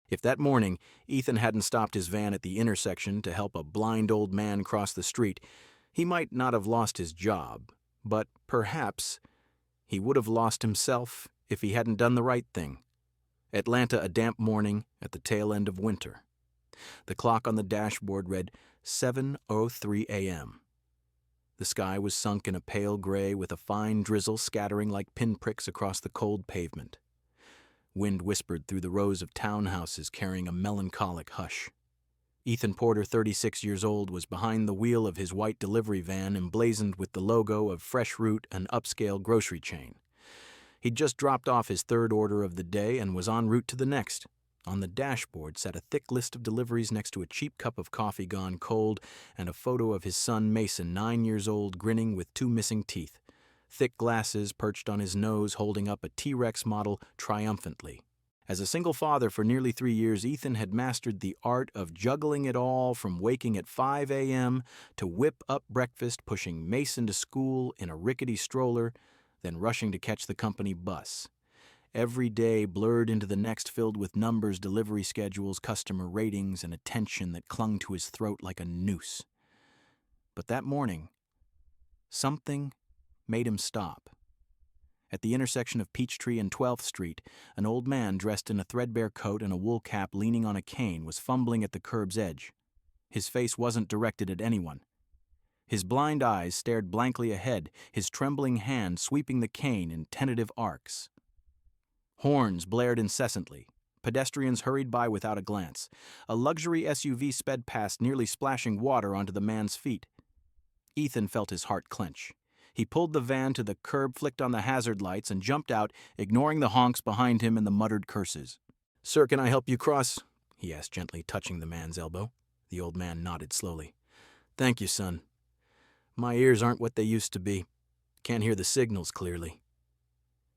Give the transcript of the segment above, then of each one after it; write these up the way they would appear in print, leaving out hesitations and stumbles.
If that morning Ethan hadn't stopped his van at the intersection to help a blind old man cross the street, he might not have lost his job, but perhaps he would have lost himself if he hadn't done the right thing. Atlanta, a damp morning at the tail end of winter. The clock on the dashboard read 7:03 a.m. The sky was sunk in a pale gray with a fine drizzle scattering like pinpricks across the cold pavement. Wind whispered through the rows of townhouses carrying a melancholic hush. Ethan Porter, 36 years old, was behind the wheel of his white delivery van emblazoned with the logo of Fresh Root, an upscale grocery chain. He'd just dropped off his third order of the day and was en route to the next. On the dashboard sat a thick list of deliveries next to a cheap cup of coffee gone cold and a photo of his son Mason, 9 years old, grinning with 2 missing teeth. Thick glasses perched on his nose, holding up a T-Rex model triumphantly. As a single father for nearly 3 years, Ethan had mastered the art of juggling it all, from waking at 5 a.m. to whip up breakfast, pushing Mason to school in a rickety stroller, then rushing to catch the company bus. Every day blurred into the next, filled with numbers, delivery schedules, customer ratings, and attention that clung to his throat like a noose. But that morning, something made him stop. At the intersection of Peachtree and 12th Street, an old man dressed in a threadbare coat and a wool cap leaning on a cane was fumbling at the curb's edge. His face wasn't directed at anyone. His blind eyes stared blankly ahead, his trembling hand sweeping the cane in tentative arcs. Horns blared incessantly. Pedestrians hurried by without a glance. A luxury SUV sped past, nearly splashing water onto the man's feet. Ethan felt his heart clench. He pulled the van to the curb, flicked on the hazard lights, and jumped out, ignoring the honks behind him and the muttered curses. "Sir, can I help you cross?" he asked, gently touching the man's elbow. The old man nodded slowly. "Thank you, son. My ears aren't what they used to be. Can't hear the signals clearly."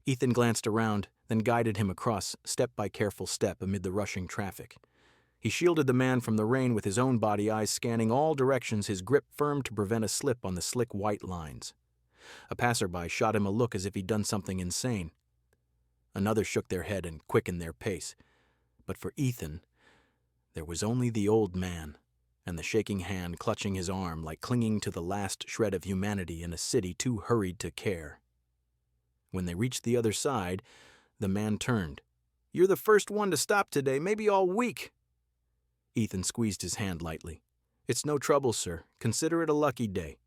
Ethan glanced around, then guided him across, step by careful step, amid the rushing traffic. He shielded the man from the rain with his own body, eyes scanning all directions, his grip firm to prevent a slip on the slick white lines. A passerby shot him a look as if he'd done something insane. Another shook their head and quickened their pace. But for Ethan, there was only the old man, and the shaking hand clutching his arm like clinging to the last shred of humanity in a city too hurried to care. When they reached the other side, the man turned. "You're the first one to stop today, maybe all week." Ethan squeezed his hand lightly. "It's no trouble, sir. Consider it a lucky day."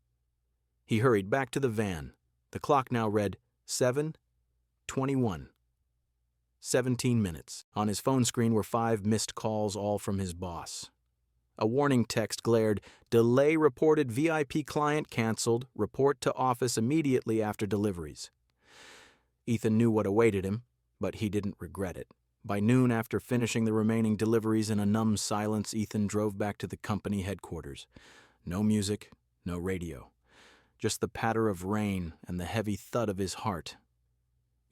He hurried back to the van. The clock now read 7:21. 17 minutes. On his phone screen were 5 missed calls, all from his boss. A warning text glared, "Delay reported, VIP client canceled. Report to office immediately after deliveries." Ethan knew what awaited him, but he didn't regret it. By noon, after finishing the remaining deliveries in a numb silence, Ethan drove back to the company headquarters. No music, no radio. Just the patter of rain and the heavy thud of his heart.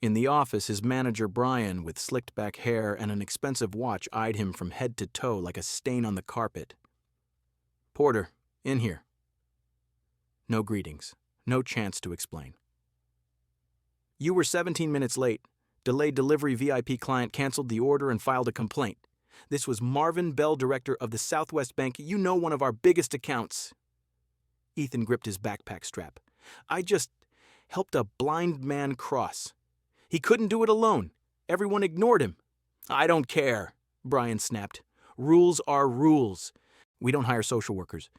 In the office, his manager Brian, with slicked-back hair and an expensive watch, eyed him from head to toe like a stain on the carpet. "Porter, in here." No greetings. No chance to explain. "You were 17 minutes late. Delayed delivery, VIP client canceled the order and filed a complaint. This was Marvin Bell, director of the Southwest Bank. You know, one of our biggest accounts." Ethan gripped his backpack strap. "I just helped a blind man cross. He couldn't do it alone. Everyone ignored him." "I don't care," Brian snapped. "Rules are rules. We don't hire social workers.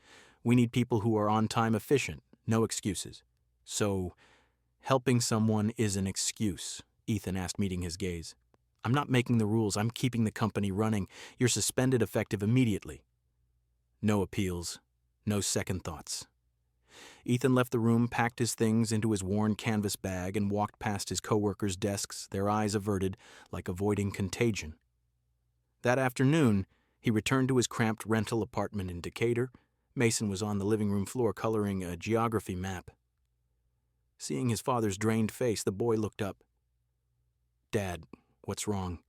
We need people who are on-time efficient, no excuses." "So, helping someone is an excuse?" Ethan asked, meeting his gaze. "I'm not making the rules. I'm keeping the company running. You're suspended effective immediately." No appeals. No second thoughts. Ethan left the room, packed his things into his worn canvas bag, and walked past his coworkers' desks, their eyes averted, like avoiding contagion. That afternoon, he returned to his cramped rental apartment in Decatur. Mason was on the living room floor coloring a geography map. Seeing his father's drained face, the boy looked up. "Dad, what's wrong?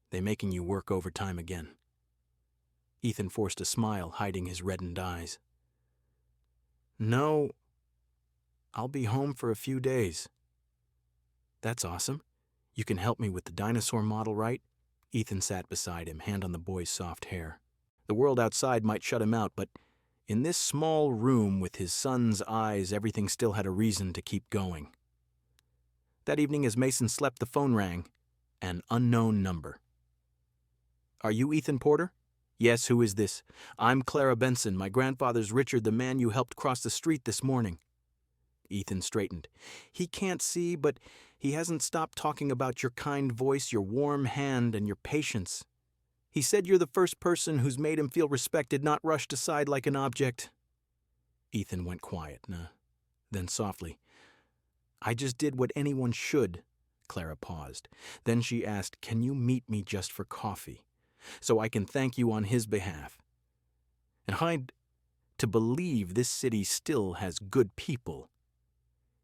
They making you work overtime again?" Ethan forced a smile, hiding his reddened eyes. "No, I'll be home for a few days." "That's awesome. You can help me with the dinosaur model, right?" Ethan sat beside him, hand on the boy's soft hair. The world outside might shut him out, but in this small room with his son's eyes, everything still had a reason to keep going. That evening, as Mason slept, the phone rang. An unknown number. "Are you Ethan Porter?" "Yes, who is this?" "I'm Clara Benson. My grandfather's Richard, the man you helped cross the street this morning." Ethan straightened. "He can't see, but he hasn't stopped talking about your kind voice, your warm hand, and your patience. He said you're the first person who's made him feel respected, not rushed aside like an object." Ethan went quiet. Then softly, "I just did what anyone should." Clara paused. Then she asked, "Can you meet me just for coffee, so I can thank you on his behalf? And I'd to believe this city still has good people."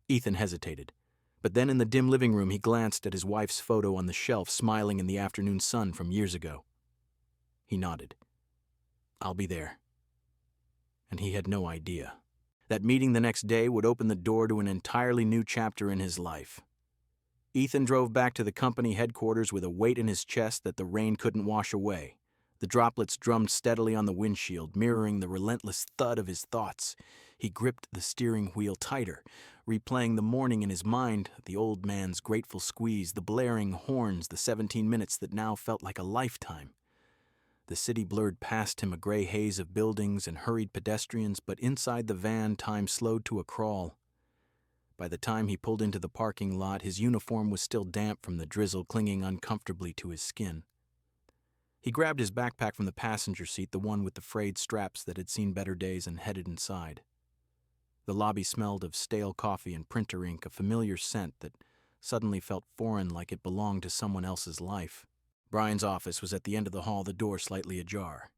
Ethan hesitated, but then in the dim living room he glanced at his wife's photo on the shelf, smiling in the afternoon sun from years ago. He nodded. "I'll be there." And he had no idea. That meeting the next day would open the door to an entirely new chapter in his life. Ethan drove back to the company headquarters with a weight in his chest that the rain couldn't wash away. The droplets drummed steadily on the windshield, mirroring the relentless thud of his thoughts. He gripped the steering wheel tighter, replaying the morning in his mind, the old man's grateful squeeze, the blaring horns, the 17 minutes that now felt like a lifetime. The city blurred past him, a gray haze of buildings and hurried pedestrians, but inside the van, time slowed to a crawl. By the time he pulled into the parking lot, his uniform was still damp from the drizzle, clinging uncomfortably to his skin. He grabbed his backpack from the passenger seat, the one with the frayed straps that had seen better days, and headed inside. The lobby smelled of stale coffee and printer ink, a familiar scent that suddenly felt foreign, like it belonged to someone else's life. Brian's office was at the end of the hall, the door slightly ajar.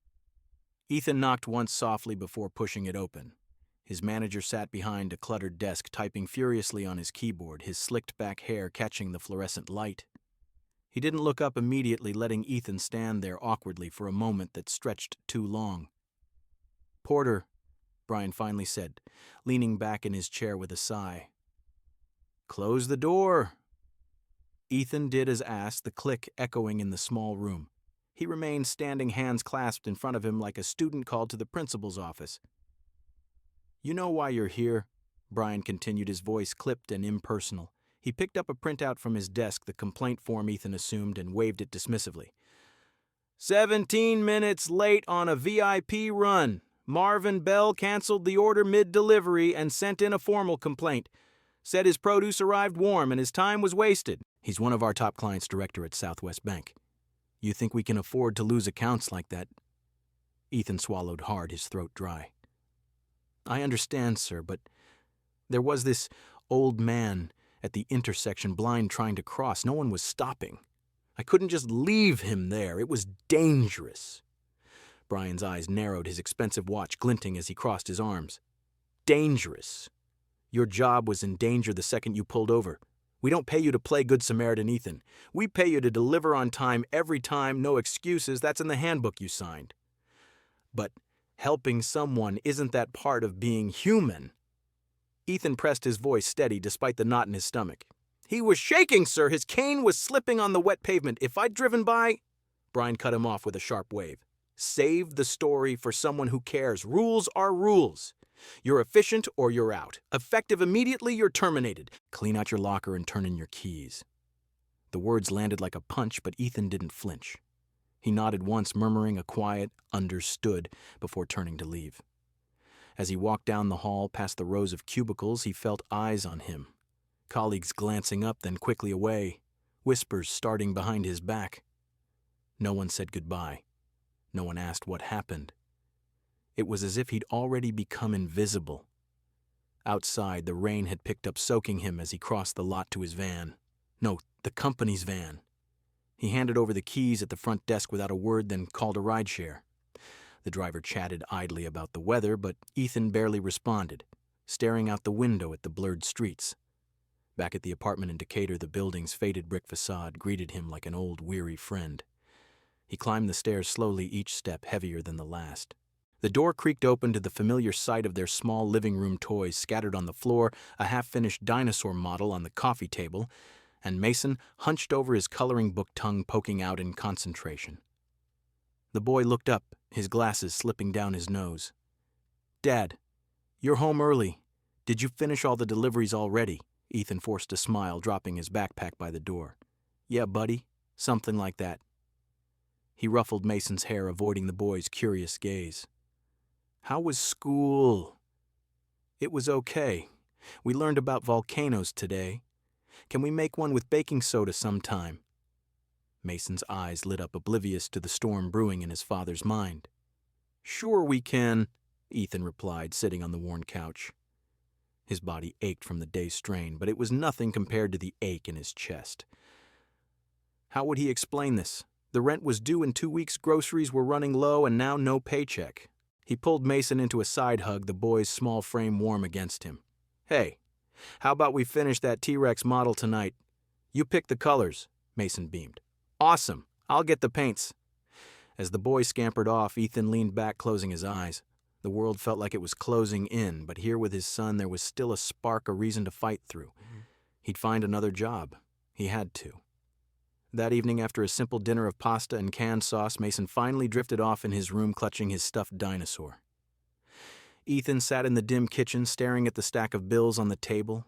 Ethan knocked once softly before pushing it open. His manager sat behind a cluttered desk, typing furiously on his keyboard, his slicked-back hair catching the fluorescent light. He didn't look up immediately, letting Ethan stand there awkwardly for a moment that stretched too long. "Porter," Brian finally said, leaning back in his chair with a sigh. "Close the door." Ethan did as asked, the click echoing in the small room. He remained standing, hands clasped in front of him like a student called to the principal's office. "You know why you're here," Brian continued, his voice clipped and impersonal. He picked up a printout from his desk, the complaint form Ethan assumed, and waved it dismissively. 17 minutes late on a VIP run. Marvin Bell canceled the order mid-delivery and sent in a formal complaint. Said his produce arrived warm and his time was wasted. He's one of our top clients, director at Southwest Bank. You think we can afford to lose accounts like that?" Ethan swallowed hard, his throat dry. "I understand, sir, but there was this old man at the intersection, blind, trying to cross. No one was stopping. I couldn't just leave him there. It was dangerous." Brian's eyes narrowed, his expensive watch glinting as he crossed his arms. "Dangerous. Your job was in danger the second you pulled over. We don't pay you to play Good Samaritan, Ethan. We pay you to deliver on time every time, no excuses. That's in the handbook you signed. But helping someone, isn't that part of being human?" Ethan pressed his voice steady despite the knot in his stomach. "He was shaking, sir. His cane was slipping on the wet pavement. If I'd driven by—" Brian cut him off with a sharp wave. "Save the story for someone who cares. Rules are rules. You're efficient or you're out. Effective immediately, you're terminated. Clean out your locker and turn in your keys." The words landed like a punch, but Ethan didn't flinch. He nodded once, murmuring a quiet, "understood," before turning to leave. As he walked down the hall past the rows of cubicles, he felt eyes on him. Colleagues glancing up, then quickly away. Whispers starting behind his back. No one said goodbye. No one asked what happened. It was as if he'd already become invisible. Outside, the rain had picked up, soaking him as he crossed the lot to his van. No, the company's van. He handed over the keys at the front desk without a word, then called a rideshare. The driver chatted idly about the weather, but Ethan barely responded, staring out the window at the blurred streets. Back at the apartment in Decatur, the building's faded brick facade greeted him like an old, weary friend. He climbed the stairs slowly, each step heavier than the last. The door creaked open to the familiar sight of their small living room toys scattered on the floor, a half-finished dinosaur model on the coffee table, and Mason hunched over his coloring book, tongue poking out in concentration. The boy looked up, his glasses slipping down his nose. "Dad, you're home early. Did you finish all the deliveries already?" Ethan forced a smile, dropping his backpack by the door. "Yeah, buddy," something like that. He ruffled Mason's hair, avoiding the boy's curious gaze. "How was school?" "It was okay. We learned about volcanoes today. Can we make one with baking soda sometime?" Mason's eyes lit up, oblivious to the storm brewing in his father's mind. "Sure we can," Ethan replied, sitting on the worn couch. His body ached from the day's strain, but it was nothing compared to the ache in his chest. How would he explain this? The rent was due in 2 weeks, groceries were running low, and now no paycheck. He pulled Mason into a side hug, the boy's small frame warm against him. "Hey, how about we finish that T-Rex model tonight? You pick the colors," Mason beamed. "Awesome. I'll get the paints." As the boy scampered off, Ethan leaned back, closing his eyes. The world felt like it was closing in, but here with his son there was still a spark, a reason to fight through. He'd find another job. He had to. That evening, after a simple dinner of pasta and canned sauce, Mason finally drifted off in his room, clutching his stuffed dinosaur. Ethan sat in the dim kitchen, staring at the stack of bills on the table.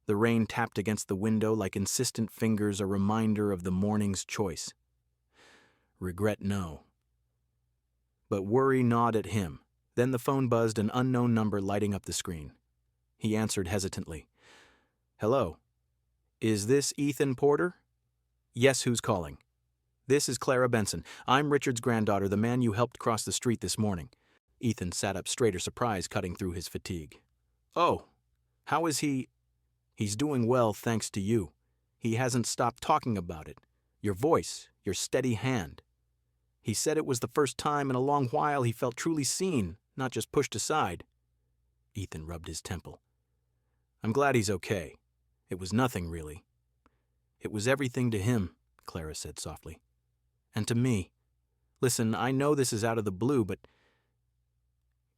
The rain tapped against the window like insistent fingers, a reminder of the morning's choice. Regret, no. But worry gnawed at him. Then the phone buzzed, an unknown number lighting up the screen. He answered hesitantly. "Hello. Is this Ethan Porter?" "Yes, who's calling?" "This is Clara Benson. I'm Richard's granddaughter, the man you helped cross the street this morning." Ethan sat up straighter, surprise cutting through his fatigue. "Oh, how is he?" "He's doing well, thanks to you. He hasn't stopped talking about it. Your voice, your steady hand. He said it was the first time in a long while he felt truly seen, not just pushed aside." Ethan rubbed his temple. "I'm glad he's okay. It was nothing, really." "It was everything to him," Clara said softly. "And to me. Listen, I know this is out of the blue, but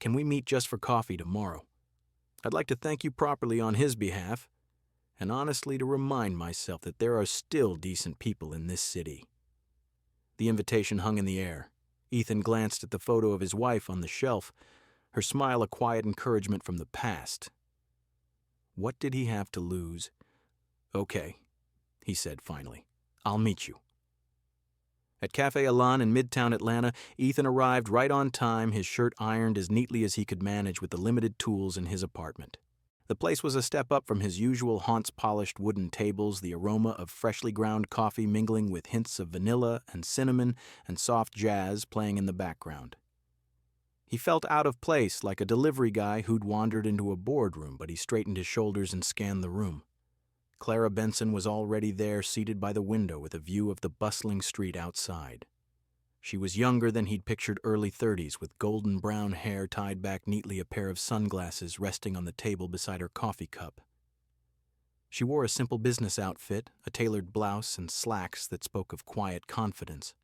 can we meet just for coffee tomorrow? I'd like to thank you properly on his behalf, and honestly to remind myself that there are still decent people in this city." The invitation hung in the air. Ethan glanced at the photo of his wife on the shelf, her smile a quiet encouragement from the past. What did he have to lose? "Okay," he said finally. "I'll meet you." At Cafe Elan in Midtown Atlanta, Ethan arrived right on time, his shirt ironed as neatly as he could manage with the limited tools in his apartment. The place was a step up from his usual haunts, polished wooden tables, the aroma of freshly ground coffee mingling with hints of vanilla and cinnamon and soft jazz playing in the background. He felt out of place, like a delivery guy who'd wandered into a boardroom, but he straightened his shoulders and scanned the room. Clara Benson was already there, seated by the window with a view of the bustling street outside. She was younger than he'd pictured, early 30s, with golden brown hair tied back neatly, a pair of sunglasses resting on the table beside her coffee cup. She wore a simple business outfit, a tailored blouse and slacks that spoke of quiet confidence.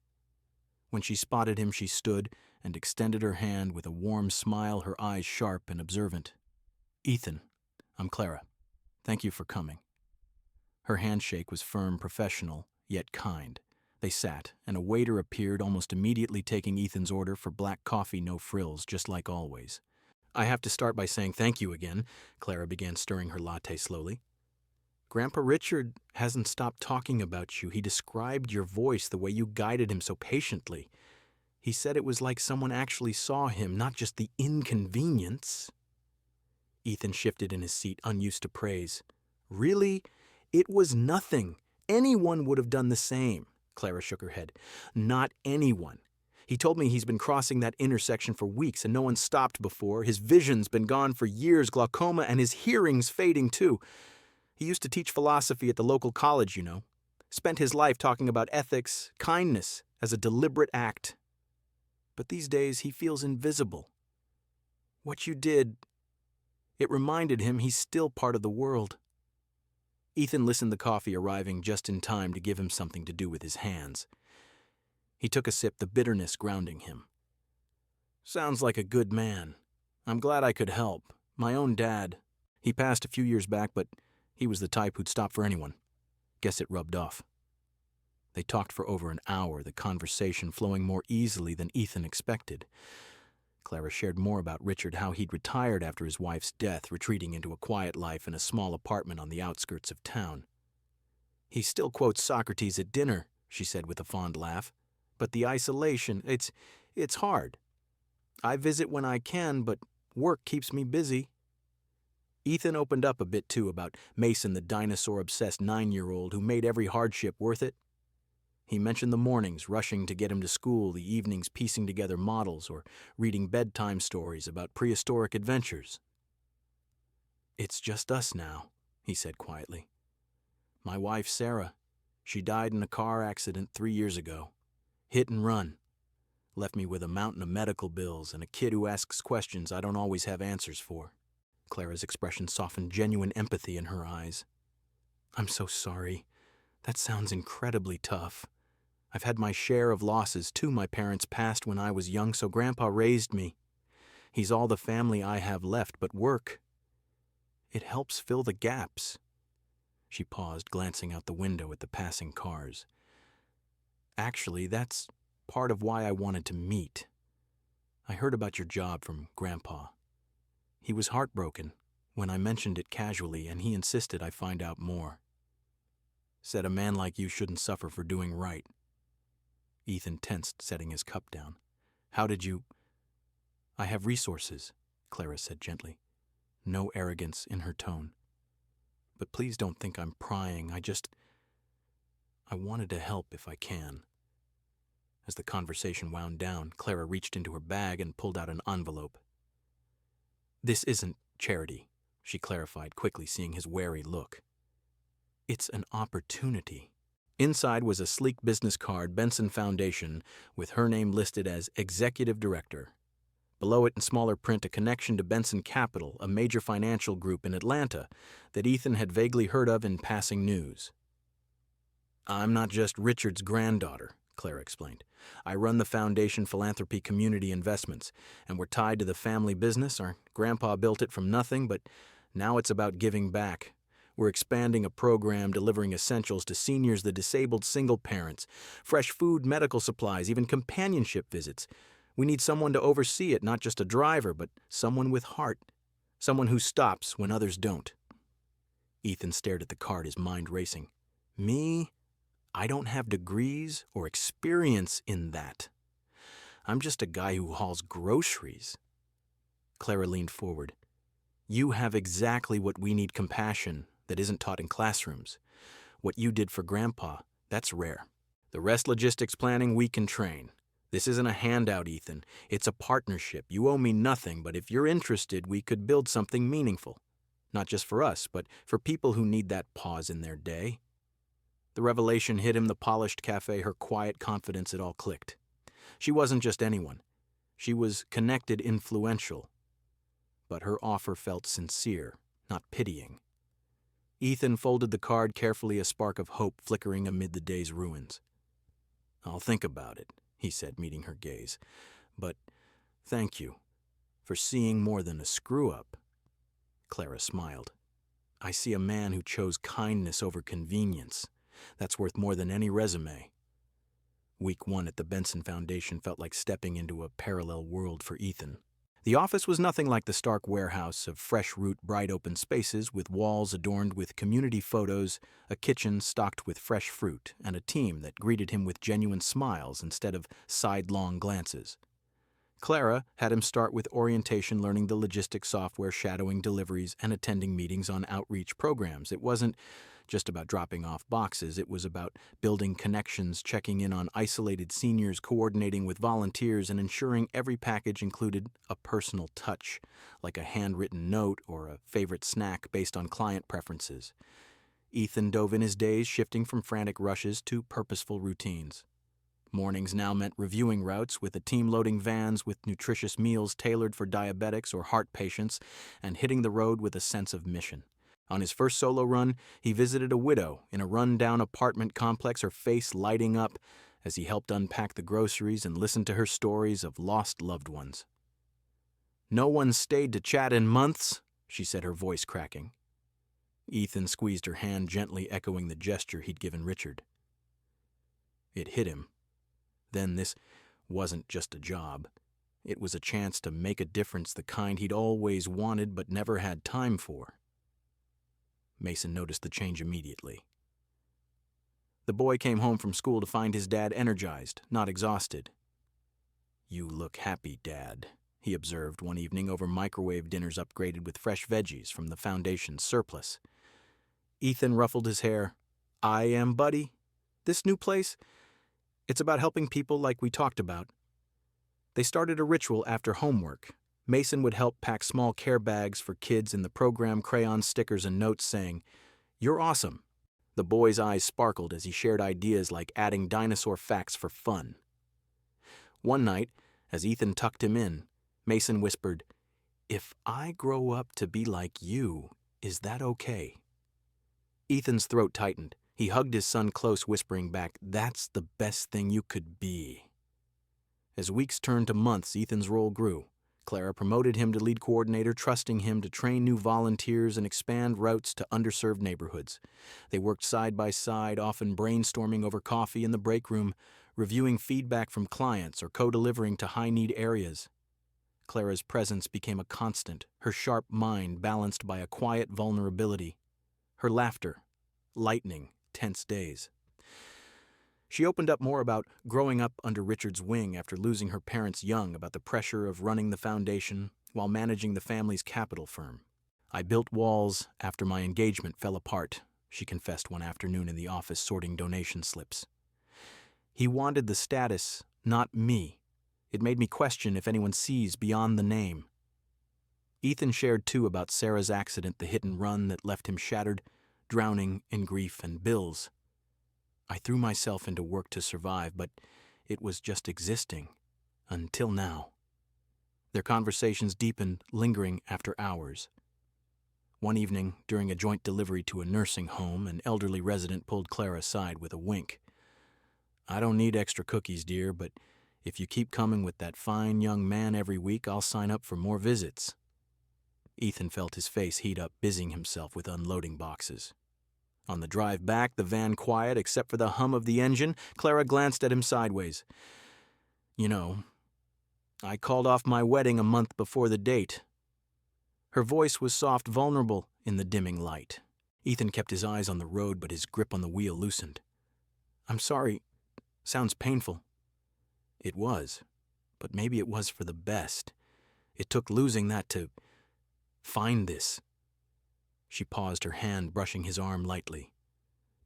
When she spotted him, she stood and extended her hand with a warm smile, her eyes sharp and observant. "Ethan, I'm Clara. Thank you for coming." Her handshake was firm, professional, yet kind. They sat, and a waiter appeared, almost immediately taking Ethan's order for black coffee, no frills, just like always. "I have to start by saying thank you again," Clara began, stirring her latte slowly. "Grandpa Richard hasn't stopped talking about you. He described your voice, the way you guided him so patiently. He said it was like someone actually saw him, not just the inconvenience." Ethan shifted in his seat, unused to praise. "Really? It was nothing. Anyone would have done the same." Clara shook her head. "Not anyone. He told me he's been crossing that intersection for weeks and no one stopped before. His vision's been gone for years, glaucoma, and his hearing's fading too. He used to teach philosophy at the local college, you know. Spent his life talking about ethics, kindness, as a deliberate act. But these days he feels invisible. What you did, it reminded him he's still part of the world." Ethan listened, the coffee arriving just in time to give him something to do with his hands. He took a sip, the bitterness grounding him. "Sounds like a good man. I'm glad I could help. My own dad. He passed a few years back, but he was the type who'd stop for anyone." Guess it rubbed off. They talked for over an hour, the conversation flowing more easily than Ethan expected. Clara shared more about Richard, how he'd retired after his wife's death, retreating into a quiet life in a small apartment on the outskirts of town. "He still quotes Socrates at dinner," she said with a fond laugh. "But the isolation, it's hard. I visit when I can, but work keeps me busy." Ethan opened up a bit, too, about Mason, the dinosaur-obsessed 9-year-old who made every hardship worth it. He mentioned the mornings rushing to get him to school, the evenings piecing together models or reading bedtime stories about prehistoric adventures. "It's just us now," he said quietly. "My wife, Sarah, she died in a car accident 3 years ago. Hit and run. Left me with a mountain of medical bills and a kid who asks questions I don't always have answers for." Clara's expression softened, genuine empathy in her eyes. "I'm so sorry. That sounds incredibly tough. I've had my share of losses, too. My parents passed when I was young, so Grandpa raised me. He's all the family I have left, but work, it helps fill the gaps." She paused, glancing out the window at the passing cars. "Actually, that's part of why I wanted to meet. I heard about your job from Grandpa. He was heartbroken when I mentioned it casually, and he insisted I find out more. Said a man like you shouldn't suffer for doing right." Ethan tensed, setting his cup down. "How did you—" "I have resources," Clara said gently, no arrogance in her tone. "But please don't think I'm prying. I wanted to help if I can." As the conversation wound down, Clara reached into her bag and pulled out an envelope. "This isn't charity," she clarified, quickly seeing his wary look. "It's an opportunity." Inside was a sleek business card, Benson Foundation, with her name listed as Executive Director. Below it in smaller print, a connection to Benson Capital, a major financial group in Atlanta that Ethan had vaguely heard of in passing news. "I'm not just Richard's granddaughter," Clara explained. "I run the Foundation Philanthropy Community Investments, and we're tied to the family business. Our grandpa built it from nothing, but now it's about giving back. We're expanding a program delivering essentials to seniors, the disabled, single parents, fresh food, medical supplies, even companionship visits. We need someone to oversee it, not just a driver, but someone with heart, someone who stops when others don't." Ethan stared at the card, his mind racing. "Me? I don't have degrees or experience in that. I'm just a guy who hauls groceries." Clara leaned forward. "You have exactly what we need: compassion that isn't taught in classrooms. What you did for Grandpa, that's rare. The rest, logistics planning, we can train. This isn't a handout, Ethan. It's a partnership. You owe me nothing, but if you're interested, we could build something meaningful. Not just for us, but for people who need that pause in their day." The revelation hit him, the polished cafe, her quiet confidence, it all clicked. She wasn't just anyone. She was connected, influential. But her offer felt sincere, not pitying. Ethan folded the card carefully, a spark of hope flickering amid the day's ruins. "I'll think about it," he said, meeting her gaze. "But thank you for seeing more than a screw-up." Clara smiled. "I see a man who chose kindness over convenience. That's worth more than any resume." Week 1 at the Benson Foundation felt like stepping into a parallel world for Ethan. The office was nothing like the stark warehouse of fresh root, bright open spaces with walls adorned with community photos, a kitchen stocked with fresh fruit, and a team that greeted him with genuine smiles instead of sidelong glances. Clara had him start with orientation, learning the logistics software, shadowing deliveries, and attending meetings on outreach programs. It wasn't just about dropping off boxes. It was about building connections, checking in on isolated seniors, coordinating with volunteers, and ensuring every package included a personal touch, like a handwritten note or a favorite snack based on client preferences. Ethan dove in his days, shifting from frantic rushes to purposeful routines. Mornings now meant reviewing routes with a team loading vans with nutritious meals tailored for diabetics or heart patients, and hitting the road with a sense of mission. On his first solo run, he visited a widow in a run-down apartment complex, her face lighting up as he helped unpack the groceries and listened to her stories of lost loved ones. "No one stayed to chat in months," she said, her voice cracking. Ethan squeezed her hand, gently echoing the gesture he'd given Richard. It hit him. Then this wasn't just a job. It was a chance to make a difference, the kind he'd always wanted but never had time for. Mason noticed the change immediately. The boy came home from school to find his dad energized, not exhausted. "You look happy, Dad," he observed one evening over microwave dinners upgraded with fresh veggies from the Foundation's surplus. Ethan ruffled his hair. "I am, buddy. This new place, it's about helping people like we talked about." They started a ritual after homework. Mason would help pack small care bags for kids in the program, crayons, stickers, and notes saying, "You're awesome." The boy's eyes sparkled as he shared ideas like adding dinosaur facts for fun. One night, as Ethan tucked him in, Mason whispered, "If I grow up to be like you, is that okay?" Ethan's throat tightened. He hugged his son close, whispering back, "That's the best thing you could be." As weeks turned to months, Ethan's role grew. Clara promoted him to lead coordinator, trusting him to train new volunteers and expand routes to underserved neighborhoods. They worked side by side, often brainstorming over coffee in the break room, reviewing feedback from clients or co-delivering to high-need areas. Clara's presence became a constant, her sharp mind balanced by a quiet vulnerability. Her laughter, lightening tense days. She opened up more about growing up under Richard's wing after losing her parents young, about the pressure of running the foundation while managing the family's capital firm. "I built walls after my engagement fell apart," she confessed one afternoon in the office sorting donation slips. "He wanted the status, not me. It made me question if anyone sees beyond the name." Ethan shared too about Sarah's accident, the hit and run that left him shattered, drowning in grief and bills. "I threw myself into work to survive, but it was just existing. Until now." Their conversations deepened, lingering after hours. One evening, during a joint delivery to a nursing home, an elderly resident pulled Clara aside with a wink. "I don't need extra cookies, dear, but if you keep coming with that fine young man every week, I'll sign up for more visits." Ethan felt his face heat up, busying himself with unloading boxes. On the drive back, the van quiet except for the hum of the engine, Clara glanced at him sideways. "You know, I called off my wedding a month before the date." Her voice was soft, vulnerable in the dimming light. Ethan kept his eyes on the road, but his grip on the wheel loosened. "I'm sorry. Sounds painful." It was, but maybe it was for the best. It took losing that to find this. She paused, her hand brushing his arm lightly.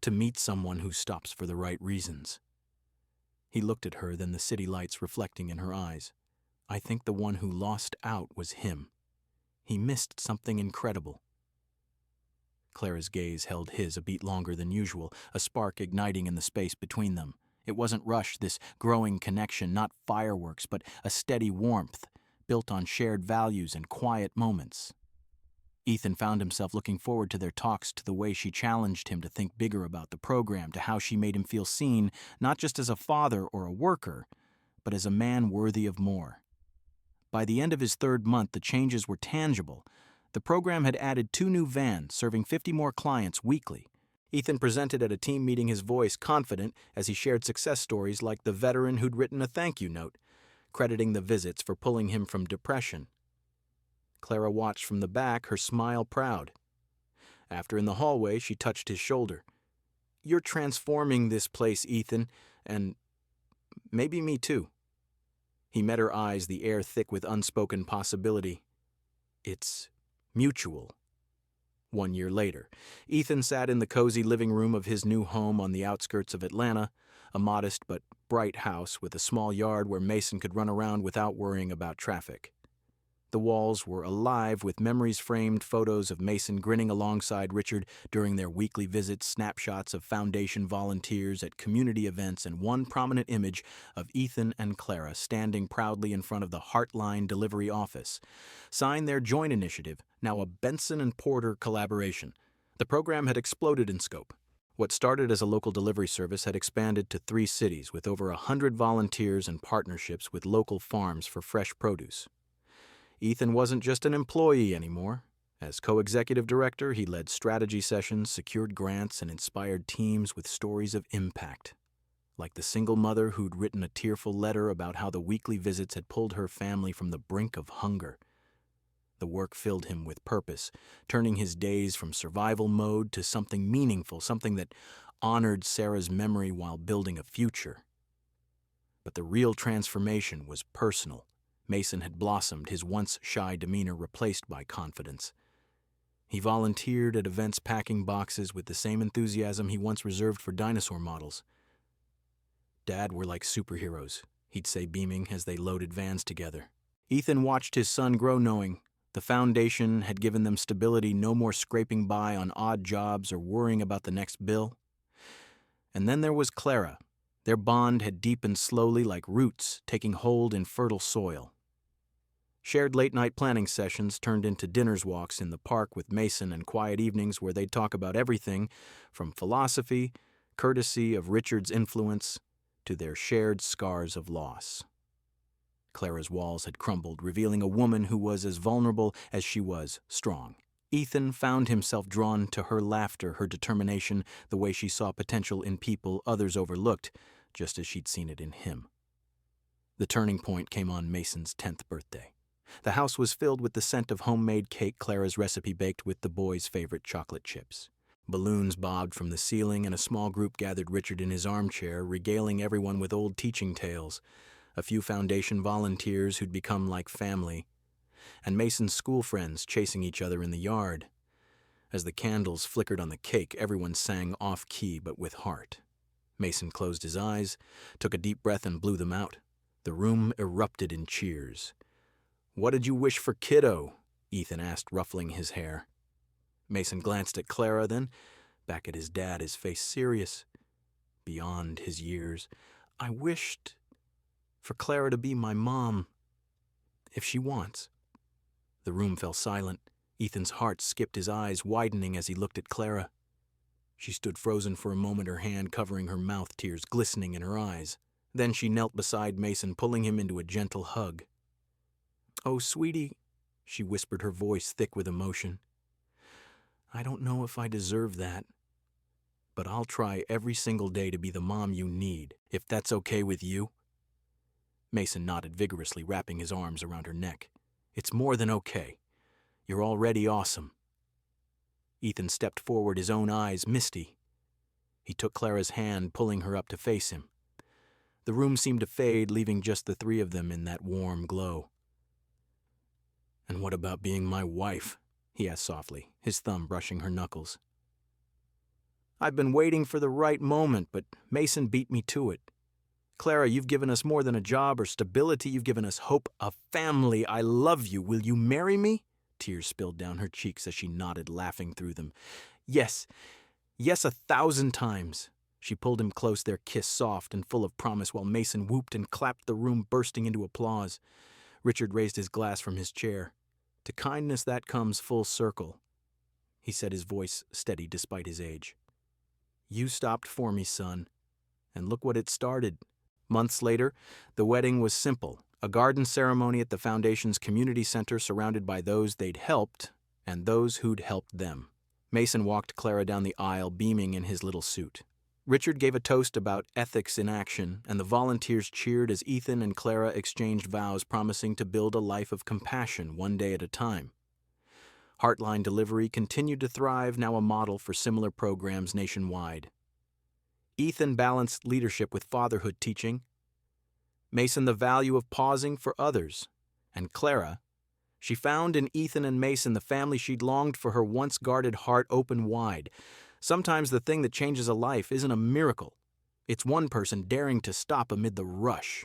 "To meet someone who stops for the right reasons." He looked at her, then the city lights reflecting in her eyes. "I think the one who lost out was him. He missed something incredible." Clara's gaze held his a beat longer than usual, a spark igniting in the space between them. It wasn't rushed, this growing connection, not fireworks, but a steady warmth, built on shared values and quiet moments. Ethan found himself looking forward to their talks, to the way she challenged him to think bigger about the program, to how she made him feel seen, not just as a father or a worker, but as a man worthy of more. By the end of his third month, the changes were tangible. The program had added 2 new vans, serving 50 more clients weekly. Ethan presented at a team meeting, his voice confident as he shared success stories like the veteran who'd written a thank you note, crediting the visits for pulling him from depression. Clara watched from the back, her smile proud. After in the hallway, she touched his shoulder. "You're transforming this place, Ethan, and maybe me too." He met her eyes, the air thick with unspoken possibility. "It's mutual." 1 year later, Ethan sat in the cozy living room of his new home on the outskirts of Atlanta, a modest but bright house with a small yard where Mason could run around without worrying about traffic. The walls were alive with memories-framed photos of Mason grinning alongside Richard during their weekly visits, snapshots of Foundation volunteers at community events, and one prominent image of Ethan and Clara standing proudly in front of the Heartline delivery office. Signed their joint initiative, now a Benson and Porter collaboration. The program had exploded in scope. What started as a local delivery service had expanded to 3 cities with over 100 volunteers and partnerships with local farms for fresh produce. Ethan wasn't just an employee anymore. As co-executive director, he led strategy sessions, secured grants, and inspired teams with stories of impact. Like the single mother who'd written a tearful letter about how the weekly visits had pulled her family from the brink of hunger. The work filled him with purpose, turning his days from survival mode to something meaningful, something that honored Sarah's memory while building a future. But the real transformation was personal. Mason had blossomed, his once shy demeanor replaced by confidence. He volunteered at events packing boxes with the same enthusiasm he once reserved for dinosaur models. "Dad, we're like superheroes," he'd say, beaming as they loaded vans together. Ethan watched his son grow, knowing the foundation had given them stability, no more scraping by on odd jobs or worrying about the next bill. And then there was Clara. Their bond had deepened slowly like roots taking hold in fertile soil. Shared late-night planning sessions turned into dinners walks in the park with Mason and quiet evenings where they'd talk about everything from philosophy, courtesy of Richard's influence, to their shared scars of loss. Clara's walls had crumbled, revealing a woman who was as vulnerable as she was strong. Ethan found himself drawn to her laughter, her determination, the way she saw potential in people others overlooked, just as she'd seen it in him. The turning point came on Mason's 10th birthday. The house was filled with the scent of homemade cake Clara's recipe baked with the boys' favorite chocolate chips. Balloons bobbed from the ceiling, and a small group gathered Richard in his armchair, regaling everyone with old teaching tales. A few foundation volunteers who'd become like family, and Mason's school friends chasing each other in the yard. As the candles flickered on the cake, everyone sang off-key but with heart. Mason closed his eyes, took a deep breath, and blew them out. The room erupted in cheers. "What did you wish for, kiddo?" Ethan asked, ruffling his hair. Mason glanced at Clara, then back at his dad, his face serious, beyond his years. "I wished for Clara to be my mom, if she wants." The room fell silent. Ethan's heart skipped his eyes, widening as he looked at Clara. She stood frozen for a moment, her hand covering her mouth, tears glistening in her eyes. Then she knelt beside Mason, pulling him into a gentle hug. "Oh, sweetie," she whispered, her voice thick with emotion. "I don't know if I deserve that, but I'll try every single day to be the mom you need, if that's okay with you." Mason nodded vigorously, wrapping his arms around her neck. "It's more than okay. You're already awesome." Ethan stepped forward, his own eyes misty. He took Clara's hand, pulling her up to face him. The room seemed to fade, leaving just the three of them in that warm glow. "And what about being my wife?" he asked softly, his thumb brushing her knuckles. "I've been waiting for the right moment, but Mason beat me to it. Clara, you've given us more than a job or stability. You've given us hope, a family. I love you. Will you marry me?" Tears spilled down her cheeks as she nodded, laughing through them. "Yes, yes, 1,000 times." She pulled him close, their kiss soft and full of promise, while Mason whooped and clapped, the room bursting into applause. Richard raised his glass from his chair. "To kindness that comes full circle," he said, his voice steady despite his age. "You stopped for me, son, and look what it started." Months later, the wedding was simple, a garden ceremony at the Foundation's community center surrounded by those they'd helped and those who'd helped them. Mason walked Clara down the aisle, beaming in his little suit. Richard gave a toast about ethics in action, and the volunteers cheered as Ethan and Clara exchanged vows, promising to build a life of compassion one day at a time. Heartline Delivery continued to thrive, now a model for similar programs nationwide. Ethan balanced leadership with fatherhood teaching, Mason the value of pausing for others, and Clara, she found in Ethan and Mason the family she'd longed for, her once guarded heart open wide. Sometimes the thing that changes a life isn't a miracle. It's one person daring to stop amid the rush.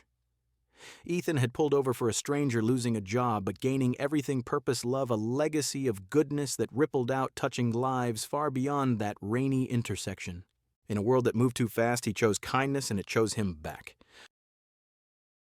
Ethan had pulled over for a stranger, losing a job, but gaining everything: purpose, love, a legacy of goodness that rippled out, touching lives far beyond that rainy intersection. In a world that moved too fast, he chose kindness, and it chose him back.